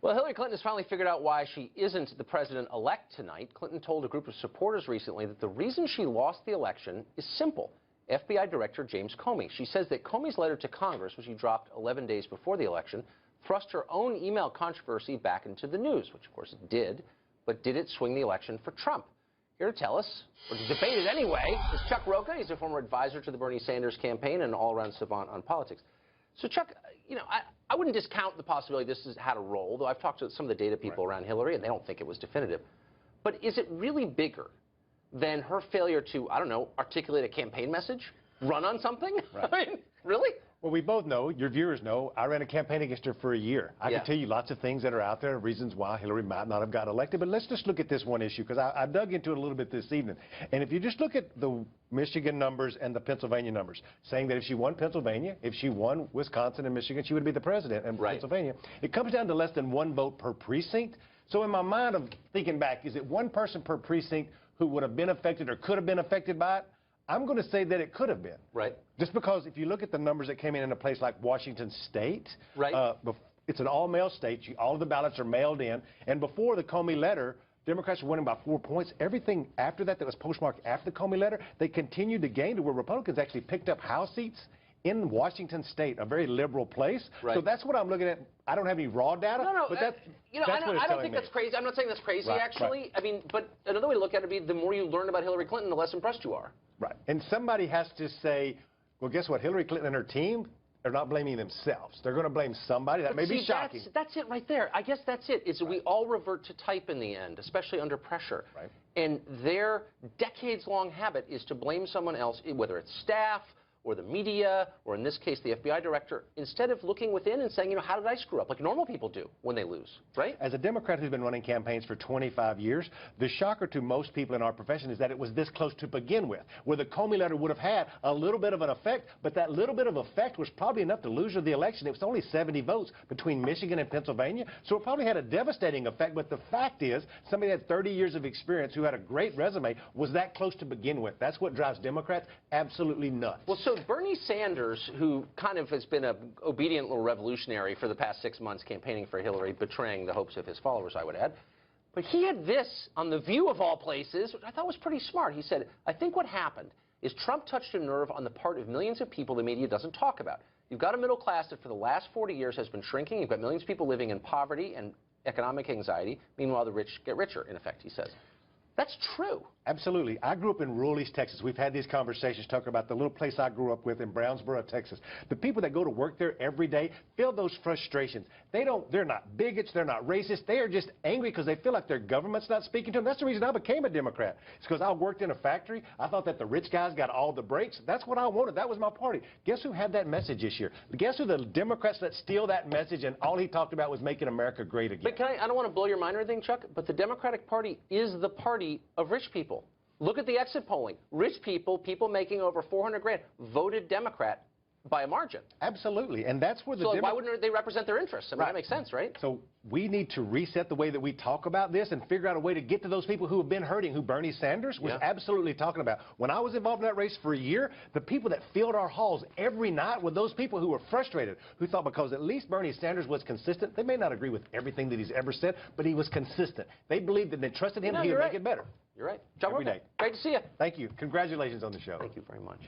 Well, Hillary Clinton has finally figured out why she isn't the president-elect tonight. Clinton told a group of supporters recently that the reason she lost the election is simple. FBI Director James Comey. She says that Comey's letter to Congress, which he dropped 11 days before the election, thrust her own email controversy back into the news, which of course it did. But did it swing the election for Trump? Here to tell us, or to debate it anyway, is Chuck Rocha. He's a former advisor to the Bernie Sanders campaign and an all-around savant on politics. So, Chuck, you know, I wouldn't discount the possibility this has had a role, though I've talked to some of the data people around Hillary, and they don't think it was definitive. But is it really bigger than her failure to, I don't know, articulate a campaign message, run on something? Right. I mean, really? Well, we both know, your viewers know, I ran a campaign against her for a year. I can tell you lots of things that are out there, reasons why Hillary might not have got elected. But let's just look at this one issue, because I dug into it a little bit this evening. And if you just look at the Michigan numbers and the Pennsylvania numbers, saying that if she won Pennsylvania, if she won Wisconsin and Michigan, she would be the president in Pennsylvania. It comes down to less than one vote per precinct. So in my mind of thinking back, is it one person per precinct who would have been affected or could have been affected by it? I'm going to say that it could have been. Right. Just because if you look at the numbers that came in a place like Washington State, right. It's an all-mail state. All of the ballots are mailed in. And before the Comey letter, Democrats were winning by 4 points. Everything after that was postmarked after the Comey letter, they continued to gain to where Republicans actually picked up House seats in Washington State, a very liberal place. Right. So that's what I'm looking at. I don't have any raw data. No, but that's, you know, I don't think that's crazy. I'm not saying that's crazy, actually. Right. I mean, but another way to look at it would be the more you learn about Hillary Clinton, the less impressed you are. Right. And somebody has to say, well, guess what? Hillary Clinton and her team, they're not blaming themselves. They're going to blame somebody. That may be shocking. That's it right there. I guess that's it, is we all revert to type in the end, especially under pressure. Right. And their decades-long habit is to blame someone else, whether it's staff or the media, or in this case, the FBI director, instead of looking within and saying, you know, how did I screw up, like normal people do when they lose, right? As a Democrat who's been running campaigns for 25 years, the shocker to most people in our profession is that it was this close to begin with, where the Comey letter would have had a little bit of an effect, but that little bit of effect was probably enough to lose her the election. It was only 70 votes between Michigan and Pennsylvania, so it probably had a devastating effect, but the fact is, somebody had 30 years of experience who had a great resume was that close to begin with. That's what drives Democrats absolutely nuts. Well, so Bernie Sanders, who kind of has been an obedient little revolutionary for the past 6 months campaigning for Hillary, betraying the hopes of his followers, I would add. But he had this on The View of all places, which I thought was pretty smart. He said, I think what happened is Trump touched a nerve on the part of millions of people the media doesn't talk about. You've got a middle class that for the last 40 years has been shrinking. You've got millions of people living in poverty and economic anxiety. Meanwhile, the rich get richer, in effect, he says. That's true. Absolutely. I grew up in rural East Texas. We've had these conversations talking about the little place I grew up with in Brownsboro, Texas. The people that go to work there every day feel those frustrations. They're not bigots. They're not racist. They are just angry because they feel like their government's not speaking to them. That's the reason I became a Democrat. It's because I worked in a factory. I thought that the rich guys got all the breaks. That's what I wanted. That was my party. Guess who had that message this year? Guess who the Democrats let steal that message, and all he talked about was making America great again. But I don't want to blow your mind or anything, Chuck, but the Democratic Party is the party of rich people. Look at the exit polling. Rich people, people making over 400 grand, voted Democrat by a margin. Absolutely, and that's where the why wouldn't they represent their interests? I mean, that makes sense, right? So we need to reset the way that we talk about this and figure out a way to get to those people who have been hurting, who Bernie Sanders was absolutely talking about. When I was involved in that race for a year, the people that filled our halls every night were those people who were frustrated, who thought because at least Bernie Sanders was consistent. They may not agree with everything that he's ever said, but he was consistent. They believed that they trusted him, he would make it better. You're right. John Every day. Great to see you. Thank you. Congratulations on the show. Thank you very much.